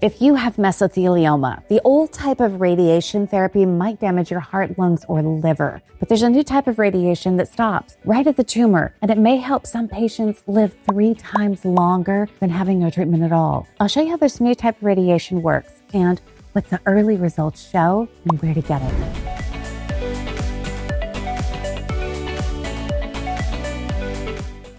If you have mesothelioma, the old type of radiation therapy might damage your heart, lungs, or liver. But there's a new type of radiation that stops right at the tumor, and it may help some patients live 3 times longer than having no treatment at all. I'll show you how this new type of radiation works and what the early results show and where to get it.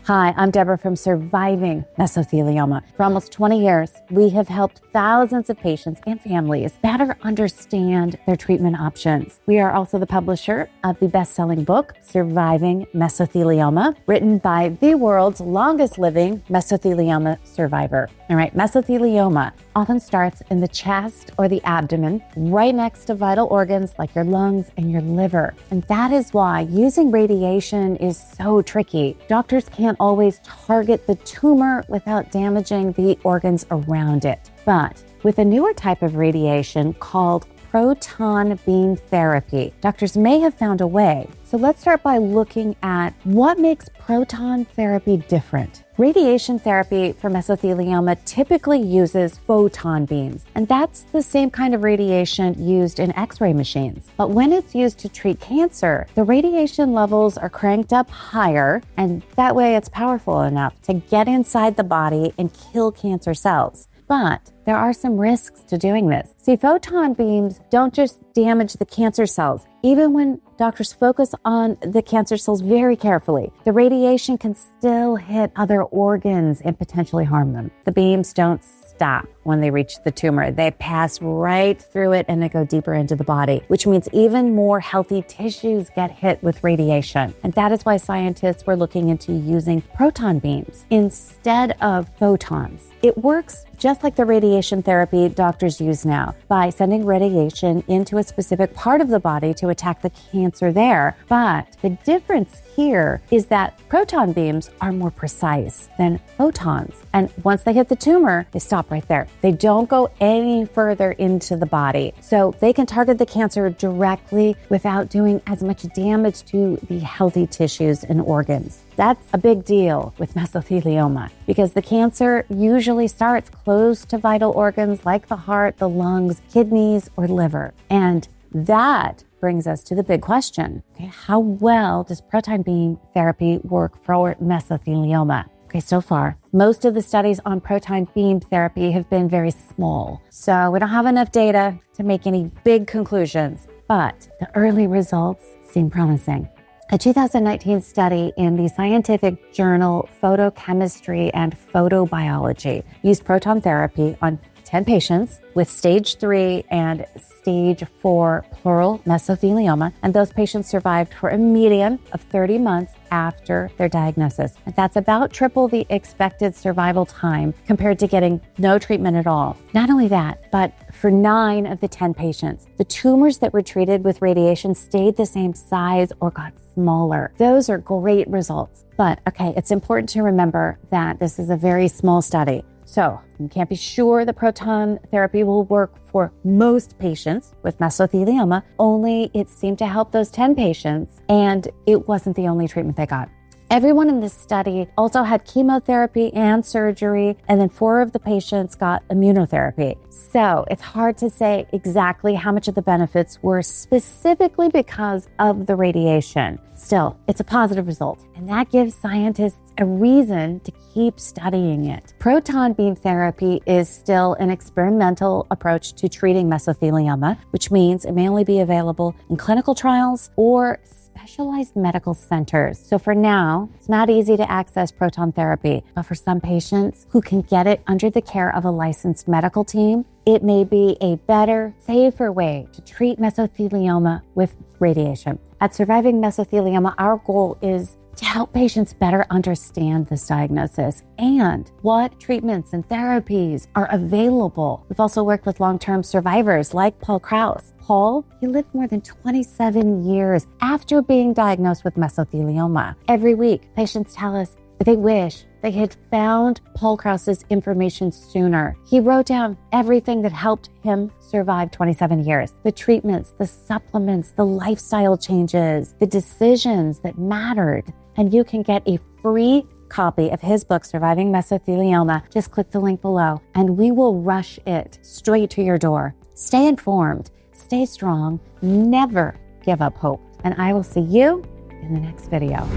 Hi, I'm Deborah from Surviving Mesothelioma. For almost 20 years, we have helped thousands of patients and families better understand their treatment options. We are also the publisher of the best-selling book, Surviving Mesothelioma, written by the world's longest-living mesothelioma survivor. All right, mesothelioma often starts in the chest or the abdomen, right next to vital organs like your lungs and your liver. And that is why using radiation is so tricky. Doctors can't always target the tumor without damaging the organs around it. But with a newer type of radiation called proton beam therapy, doctors may have found a way. So let's start by looking at what makes proton therapy different. Radiation therapy for mesothelioma typically uses photon beams, and that's the same kind of radiation used in X-ray machines. But when it's used to treat cancer, the radiation levels are cranked up higher, and that way it's powerful enough to get inside the body and kill cancer cells. But there are some risks to doing this. See, photon beams don't just damage the cancer cells. Even when doctors focus on the cancer cells very carefully, the radiation can still hit other organs and potentially harm them. The beams don't stop when they reach the tumor. They pass right through it and they go deeper into the body, which means even more healthy tissues get hit with radiation. And that is why scientists were looking into using proton beams instead of photons. It works just like the radiation therapy doctors use now, by sending radiation into a specific part of the body to attack the cancer there. But the difference here is that proton beams are more precise than photons. And once they hit the tumor, they stop right there. They don't go any further into the body. So they can target the cancer directly without doing as much damage to the healthy tissues and organs. That's a big deal with mesothelioma because the cancer usually starts close to vital organs like the heart, the lungs, kidneys, or liver. And that brings us to the big question. Okay, how well does proton beam therapy work for mesothelioma? Okay, so far, most of the studies on proton beam therapy have been very small. So we don't have enough data to make any big conclusions, but the early results seem promising. A 2019 study in the scientific journal Photochemistry and Photobiology used proton therapy on 10 patients with stage 3 and stage 4 pleural mesothelioma, and those patients survived for a median of 30 months after their diagnosis. And that's about triple the expected survival time compared to getting no treatment at all. Not only that, but for 9 of the 10 patients, the tumors that were treated with radiation stayed the same size or got smaller. Those are great results. But okay, it's important to remember that this is a very small study. So you can't be sure that proton therapy will work for most patients with mesothelioma, only it seemed to help those 10 patients, and it wasn't the only treatment they got. Everyone in this study also had chemotherapy and surgery, and then 4 of the patients got immunotherapy. So it's hard to say exactly how much of the benefits were specifically because of the radiation. Still, it's a positive result, and that gives scientists a reason to keep studying it. Proton beam therapy is still an experimental approach to treating mesothelioma, which means it may only be available in clinical trials or specialized medical centers. So for now, it's not easy to access proton therapy, but for some patients who can get it under the care of a licensed medical team, it may be a better, safer way to treat mesothelioma with radiation. At Surviving Mesothelioma, our goal is to help patients better understand this diagnosis and what treatments and therapies are available. We've also worked with long-term survivors like Paul Kraus. Paul, he lived more than 27 years after being diagnosed with mesothelioma. Every week, patients tell us that they wish they had found Paul Kraus's information sooner. He wrote down everything that helped him survive 27 years. The treatments, the supplements, the lifestyle changes, the decisions that mattered. And you can get a free copy of his book, Surviving Mesothelioma, just click the link below and we will rush it straight to your door. Stay informed, stay strong, never give up hope. And I will see you in the next video.